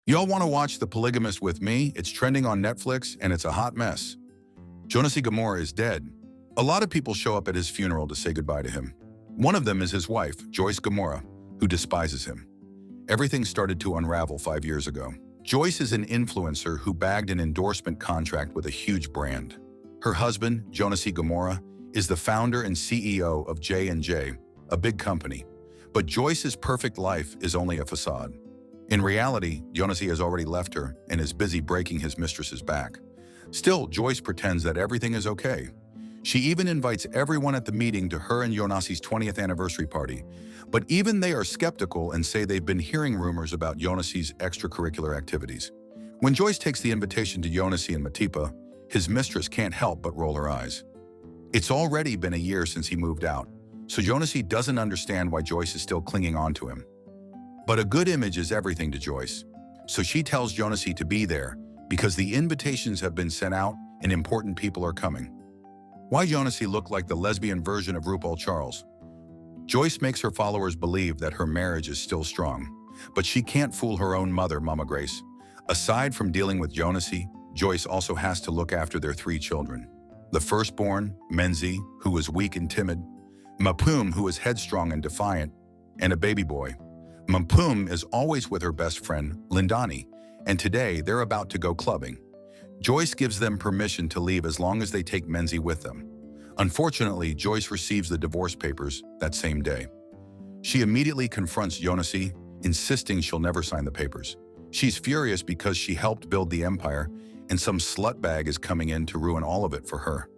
Y'all want to watch The Polygamist with me? It's trending on Netflix and it's a hot mess. Jonasi Gomora is dead. A lot of people show up at his funeral to say goodbye to him. One of them is his wife, Joyce Gomora, who despises him. Everything started to unravel 5 years ago. Joyce is an influencer who bagged an endorsement contract with a huge brand. Her husband, Jonasi Gomora, is the founder and CEO of J&J, a big company. But Joyce's perfect life is only a facade. In reality, Jonasi has already left her and is busy breaking his mistress's back. Still, Joyce pretends that everything is okay. She even invites everyone at the meeting to her and Jonasi's 20th anniversary party. But even they are skeptical and say they've been hearing rumors about Jonasi's extracurricular activities. When Joyce takes the invitation to Jonasi and Matipa, his mistress can't help but roll her eyes. It's already been a year since he moved out, so Jonasi doesn't understand why Joyce is still clinging on to him. But a good image is everything to Joyce, so she tells Jonasi to be there because the invitations have been sent out and important people are coming. Why Jonasi look like the lesbian version of RuPaul Charles? Joyce makes her followers believe that her marriage is still strong, but she can't fool her own mother, Mama Grace. Aside from dealing with Jonasi, Joyce also has to look after their 3 children. The firstborn, Menzi, who is weak and timid, Mapum, who is headstrong and defiant, and a baby boy. Mapum is always with her best friend, Lindani, and today they're about to go clubbing. Joyce gives them permission to leave as long as they take Menzi with them. Unfortunately, Joyce receives the divorce papers that same day. She immediately confronts Jonasi, insisting she'll never sign the papers. She's furious because she helped build the empire, and some slutbag is coming in to ruin all of it for her.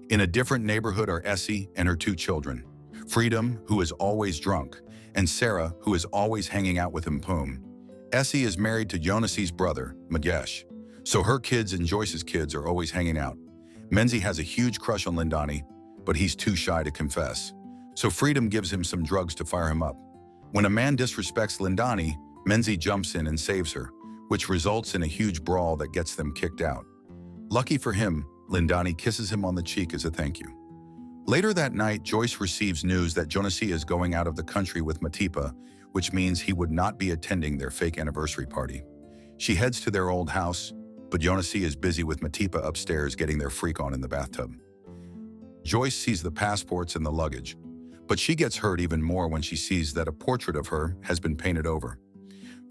In a different neighborhood are Essie and her 2 children, Freedom, who is always drunk, and Sarah, who is always hanging out with Mpum. Essie is married to Jonasi's brother, Magesh, so her kids and Joyce's kids are always hanging out. Menzi has a huge crush on Lindani, but he's too shy to confess, so Freedom gives him some drugs to fire him up. When a man disrespects Lindani, Menzi jumps in and saves her, which results in a huge brawl that gets them kicked out. Lucky for him, Lindani kisses him on the cheek as a thank you. Later that night, Joyce receives news that Jonasi is going out of the country with Matipa, which means he would not be attending their fake anniversary party. She heads to their old house, but Jonasi is busy with Matipa upstairs getting their freak on in the bathtub. Joyce sees the passports and the luggage, but she gets hurt even more when she sees that a portrait of her has been painted over.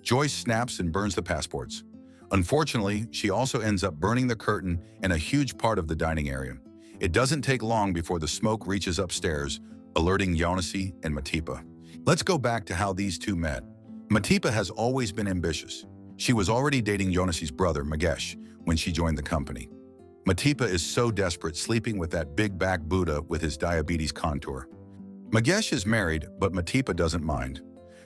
Joyce snaps and burns the passports. Unfortunately, she also ends up burning the curtain and a huge part of the dining area. It doesn't take long before the smoke reaches upstairs, alerting Jonasi and Matipa. Let's go back to how these two met. Matipa has always been ambitious. She was already dating Jonasi's brother, Magesh, when she joined the company. Matipa is so desperate, sleeping with that big back Buddha with his diabetes contour. Magesh is married, but Matipa doesn't mind.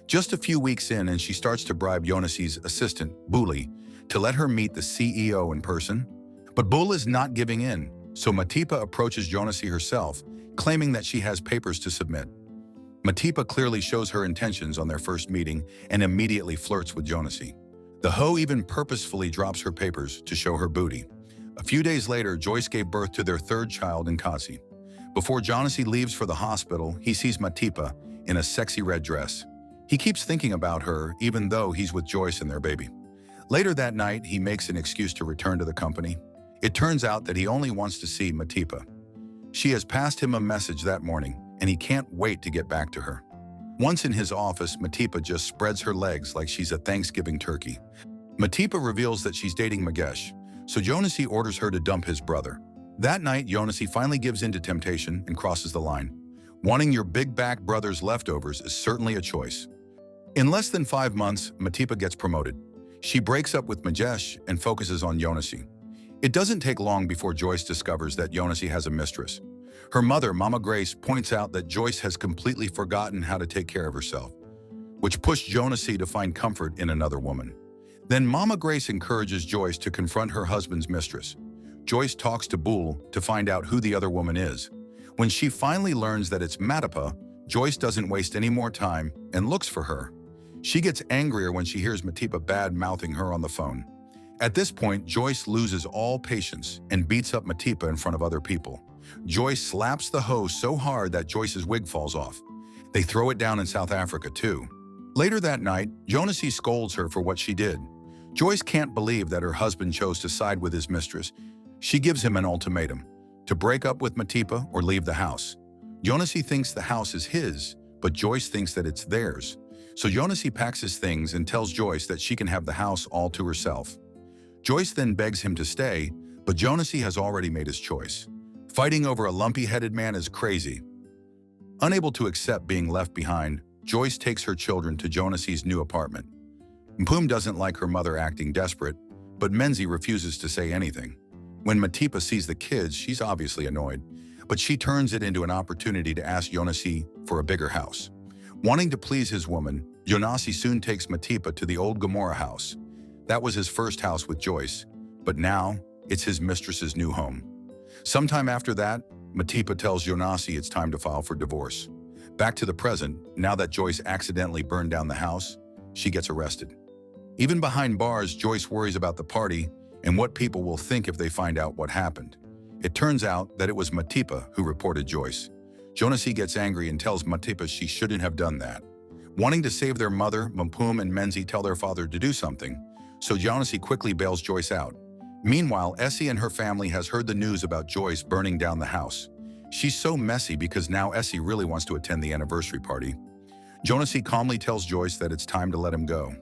Just a few weeks in and she starts to bribe Jonasi's assistant, Buli, to let her meet the CEO in person. But Bul is not giving in, so Matipa approaches Jonasi herself, claiming that she has papers to submit. Matipa clearly shows her intentions on their first meeting and immediately flirts with Jonasi. The hoe even purposefully drops her papers to show her booty. A few days later, Joyce gave birth to their 3rd child in Kasi. Before Jonasi leaves for the hospital, he sees Matipa in a sexy red dress. He keeps thinking about her even though he's with Joyce and their baby. Later that night, he makes an excuse to return to the company. It turns out that he only wants to see Matipa. She has passed him a message that morning, and he can't wait to get back to her. Once in his office, Matipa just spreads her legs like she's a Thanksgiving turkey. Matipa reveals that she's dating Magesh, so Jonasi orders her to dump his brother. That night, Jonasi finally gives in to temptation and crosses the line. Wanting your big back brother's leftovers is certainly a choice. In less than 5 months, Matipa gets promoted. She breaks up with Magesh and focuses on Jonasi. It doesn't take long before Joyce discovers that Jonasi has a mistress. Her mother, Mama Grace, points out that Joyce has completely forgotten how to take care of herself, which pushed Jonasi to find comfort in another woman. Then Mama Grace encourages Joyce to confront her husband's mistress. Joyce talks to Bul to find out who the other woman is. When she finally learns that it's Matipa, Joyce doesn't waste any more time and looks for her. She gets angrier when she hears Matipa bad-mouthing her on the phone. At this point, Joyce loses all patience and beats up Matipa in front of other people. Joyce slaps the hoe so hard that Joyce's wig falls off. They throw it down in South Africa too. Later that night, Jonasi scolds her for what she did. Joyce can't believe that her husband chose to side with his mistress. She gives him an ultimatum, to break up with Matipa or leave the house. Jonasi thinks the house is his, but Joyce thinks that it's theirs. So Jonasi packs his things and tells Joyce that she can have the house all to herself. Joyce then begs him to stay, but Jonasi has already made his choice. Fighting over a lumpy-headed man is crazy. Unable to accept being left behind, Joyce takes her children to Jonasi's new apartment. Mpum doesn't like her mother acting desperate, but Menzi refuses to say anything. When Matipa sees the kids, she's obviously annoyed, but she turns it into an opportunity to ask Jonasi for a bigger house. Wanting to please his woman, Jonasi soon takes Matipa to the old Gomora house. That was his first house with Joyce, but now it's his mistress's new home. Sometime after that, Matipa tells Jonasi it's time to file for divorce. Back to the present, now that Joyce accidentally burned down the house, she gets arrested. Even behind bars, Joyce worries about the party and what people will think if they find out what happened. It turns out that it was Matipa who reported Joyce. Jonasi gets angry and tells Matipa she shouldn't have done that. Wanting to save their mother, Mpum and Menzi tell their father to do something, so Jonasi quickly bails Joyce out. Meanwhile, Essie and her family has heard the news about Joyce burning down the house. She's so messy because now Essie really wants to attend the anniversary party. Jonasi calmly tells Joyce that it's time to let him go.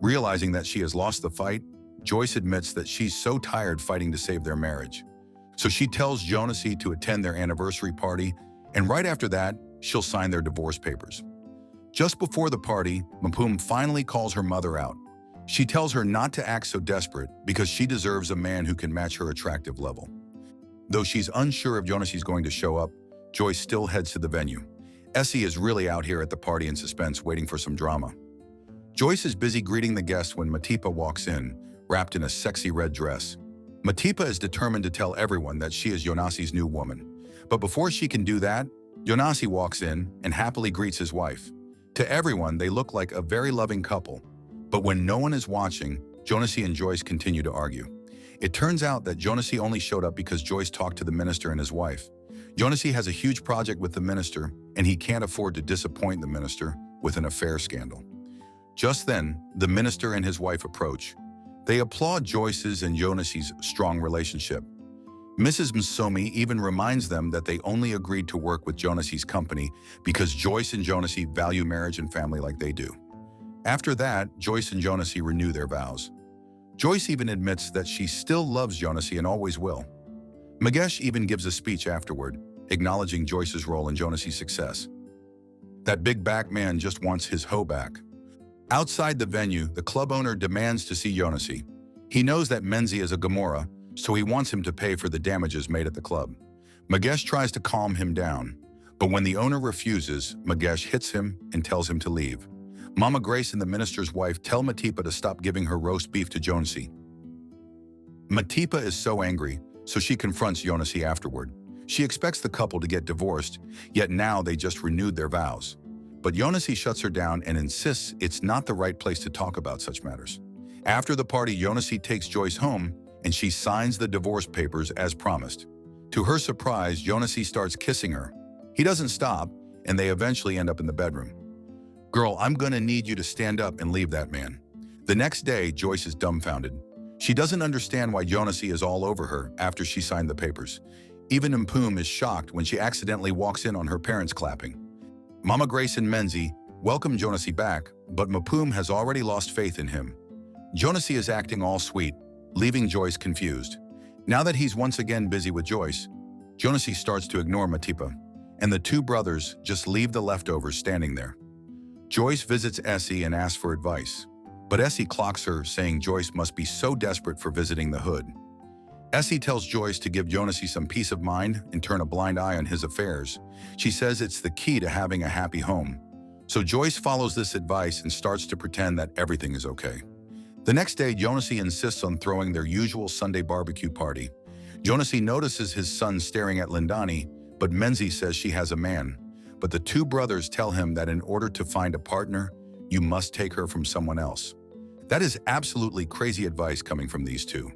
Realizing that she has lost the fight, Joyce admits that she's so tired fighting to save their marriage. So she tells Jonasi to attend their anniversary party, and right after that, she'll sign their divorce papers. Just before the party, Mpum finally calls her mother out. She tells her not to act so desperate because she deserves a man who can match her attractive level. Though she's unsure if Jonasi's going to show up, Joyce still heads to the venue. Essie is really out here at the party in suspense, waiting for some drama. Joyce is busy greeting the guests when Matipa walks in, wrapped in a sexy red dress. Matipa is determined to tell everyone that she is Jonasi's new woman. But before she can do that, Jonasi walks in and happily greets his wife. To everyone, they look like a very loving couple. But when no one is watching, Jonasi and Joyce continue to argue. It turns out that Jonasi only showed up because Joyce talked to the minister and his wife. Jonasi has a huge project with the minister, and he can't afford to disappoint the minister with an affair scandal. Just then, the minister and his wife approach. They applaud Joyce's and Jonasi's strong relationship. Mrs. Msomi even reminds them that they only agreed to work with Jonasi's company because Joyce and Jonasi value marriage and family like they do. After that, Joyce and Jonasi renew their vows. Joyce even admits that she still loves Jonasi and always will. Magesh even gives a speech afterward, acknowledging Joyce's role in Jonasi's success. That big back man just wants his hoe back. Outside the venue, the club owner demands to see Jonasi. He knows that Menzi is a Gomora, so he wants him to pay for the damages made at the club. Magesh tries to calm him down, but when the owner refuses, Magesh hits him and tells him to leave. Mama Grace and the minister's wife tell Matipa to stop giving her roast beef to Jonasi. Matipa is so angry, so she confronts Jonasi afterward. She expects the couple to get divorced, yet now they just renewed their vows. But Jonasi shuts her down and insists it's not the right place to talk about such matters. After the party, Jonasi takes Joyce home, and she signs the divorce papers as promised. To her surprise, Jonasi starts kissing her. He doesn't stop, and they eventually end up in the bedroom. "Girl, I'm gonna need you to stand up and leave that man." The next day, Joyce is dumbfounded. She doesn't understand why Jonasi is all over her after she signed the papers. Even Mpum is shocked when she accidentally walks in on her parents clapping. Mama Grace and Menzi welcome Jonasi back, but Mpum has already lost faith in him. Jonasi is acting all sweet, leaving Joyce confused. Now that he's once again busy with Joyce, Jonasi starts to ignore Matipa, and the two brothers just leave the leftovers standing there. Joyce visits Essie and asks for advice, but Essie clocks her, saying Joyce must be so desperate for visiting the hood. Essie tells Joyce to give Jonasi some peace of mind and turn a blind eye on his affairs. She says it's the key to having a happy home. So Joyce follows this advice and starts to pretend that everything is okay. The next day, Jonasi insists on throwing their usual Sunday barbecue party. Jonasi notices his son staring at Lindani, but Menzi says she has a man. But the two brothers tell him that in order to find a partner, you must take her from someone else. That is absolutely crazy advice coming from these two.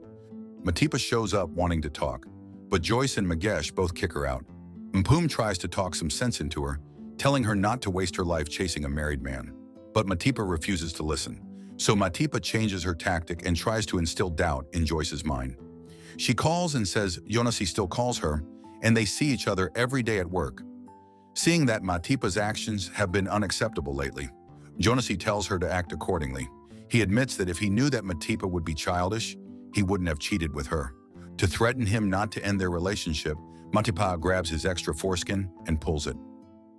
Matipa shows up wanting to talk, but Joyce and Magesh both kick her out. Mpum tries to talk some sense into her, telling her not to waste her life chasing a married man. But Matipa refuses to listen. So Matipa changes her tactic and tries to instill doubt in Joyce's mind. She calls and says Jonasi still calls her, and they see each other every day at work. Seeing that Matipa's actions have been unacceptable lately, Jonasi tells her to act accordingly. He admits that if he knew that Matipa would be childish, he wouldn't have cheated with her. To threaten him not to end their relationship, Matipa grabs his extra foreskin and pulls it.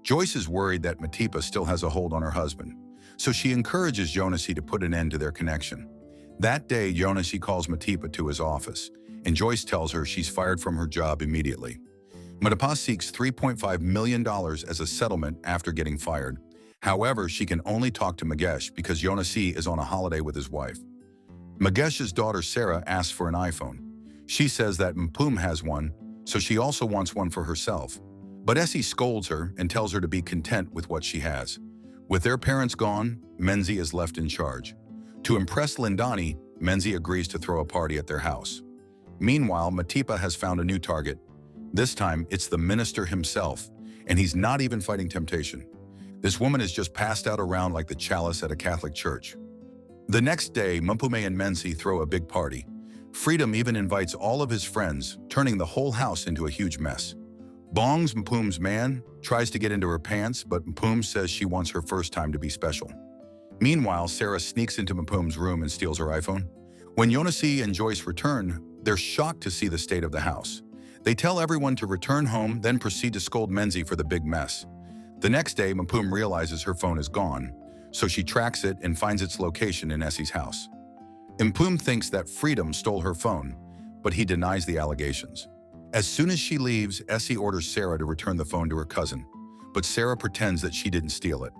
Joyce is worried that Matipa still has a hold on her husband, so she encourages Jonasi to put an end to their connection. That day, Jonasi calls Matipa to his office, and Joyce tells her she's fired from her job immediately. Matipa seeks $3.5 million as a settlement after getting fired. However, she can only talk to Magesh because Jonasi is on a holiday with his wife. Magesh's daughter Sarah asks for an iPhone. She says that Mpum has one, so she also wants one for herself. But Essie scolds her and tells her to be content with what she has. With their parents gone, Menzi is left in charge. To impress Lindani, Menzi agrees to throw a party at their house. Meanwhile, Matipa has found a new target. This time, it's the minister himself, and he's not even fighting temptation. This woman is just passed out around like the chalice at a Catholic church. The next day, Mpume and Menzi throw a big party. Freedom even invites all of his friends, turning the whole house into a huge mess. Bong's Mpum's man tries to get into her pants, but Mpum says she wants her first time to be special. Meanwhile, Sarah sneaks into Mpum's room and steals her iPhone. When Jonasi and Joyce return, they're shocked to see the state of the house. They tell everyone to return home, then proceed to scold Menzi for the big mess. The next day, Mpum realizes her phone is gone, so she tracks it and finds its location in Essie's house. Mpum thinks that Freedom stole her phone, but he denies the allegations. As soon as she leaves, Essie orders Sarah to return the phone to her cousin, but Sarah pretends that she didn't steal it.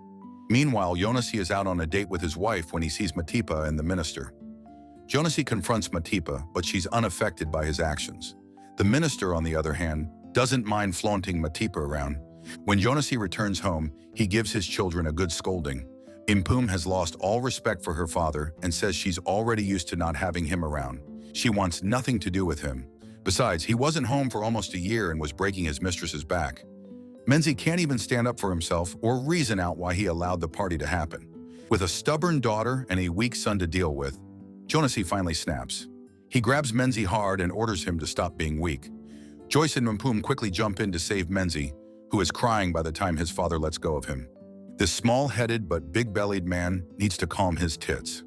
Meanwhile, Jonasi is out on a date with his wife when he sees Matipa and the minister. Jonasi confronts Matipa, but she's unaffected by his actions. The minister, on the other hand, doesn't mind flaunting Matipa around. When Jonasi returns home, he gives his children a good scolding. Mpum has lost all respect for her father and says she's already used to not having him around. She wants nothing to do with him. Besides, he wasn't home for almost a year and was breaking his mistress's back. Menzi can't even stand up for himself or reason out why he allowed the party to happen. With a stubborn daughter and a weak son to deal with, Jonasi finally snaps. He grabs Menzi hard and orders him to stop being weak. Joyce and Mpum quickly jump in to save Menzi, who is crying by the time his father lets go of him. This small-headed but big-bellied man needs to calm his tits.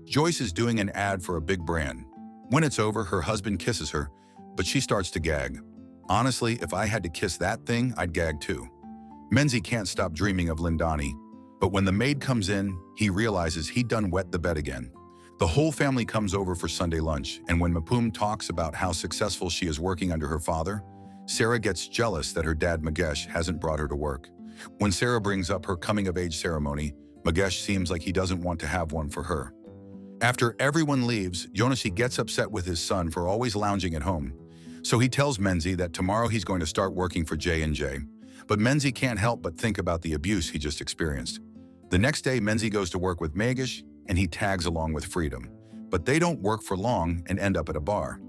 Joyce is doing an ad for a big brand. When it's over, her husband kisses her, but she starts to gag. Honestly, if I had to kiss that thing, I'd gag too. Menzi can't stop dreaming of Lindani, but when the maid comes in, he realizes he'd done wet the bed again. The whole family comes over for Sunday lunch, and when Mpum talks about how successful she is working under her father, Sarah gets jealous that her dad Magesh hasn't brought her to work. When Sarah brings up her coming-of-age ceremony, Magesh seems like he doesn't want to have one for her. After everyone leaves, Jonasi gets upset with his son for always lounging at home. So he tells Menzi that tomorrow he's going to start working for J&J. But Menzi can't help but think about the abuse he just experienced. The next day, Menzi goes to work with Magesh, and he tags along with Freedom. But they don't work for long and end up at a bar.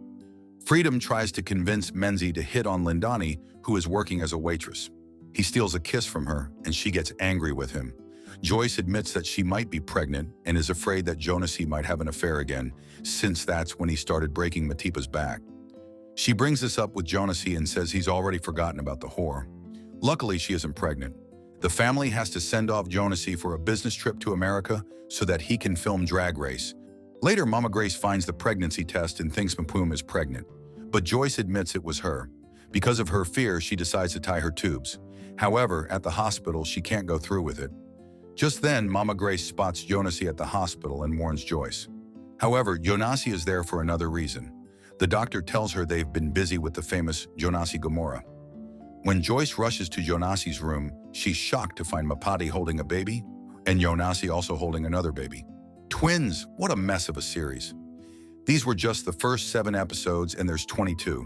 Freedom tries to convince Menzi to hit on Lindani, who is working as a waitress. He steals a kiss from her, and she gets angry with him. Joyce admits that she might be pregnant and is afraid that Jonasi might have an affair again, since that's when he started breaking Matipa's back. She brings this up with Jonasi and says he's already forgotten about the whore. Luckily, she isn't pregnant. The family has to send off Jonasi for a business trip to America so that he can film Drag Race. Later, Mama Grace finds the pregnancy test and thinks Mpum is pregnant, but Joyce admits it was her. Because of her fear, she decides to tie her tubes. However, at the hospital, she can't go through with it. Just then, Mama Grace spots Jonasi at the hospital and warns Joyce. However, Jonasi is there for another reason. The doctor tells her they've been busy with the famous Jonasi Gomora. When Joyce rushes to Jonasi's room, she's shocked to find Mapati holding a baby, and Jonasi also holding another baby. Twins! What a mess of a series. These were just the first 7 episodes, and there's 22.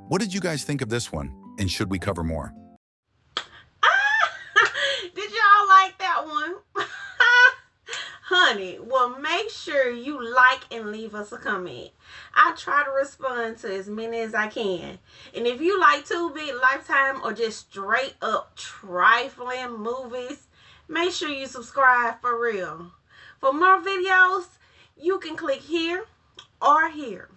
What did you guys think of this one, and should we cover more? Did y'all like that one? Honey, well, make sure you like and leave us a comment. I try to respond to as many as I can. And if you like Tubi, Lifetime, or just straight up trifling movies, make sure you subscribe for real. For more videos, you can click here or here.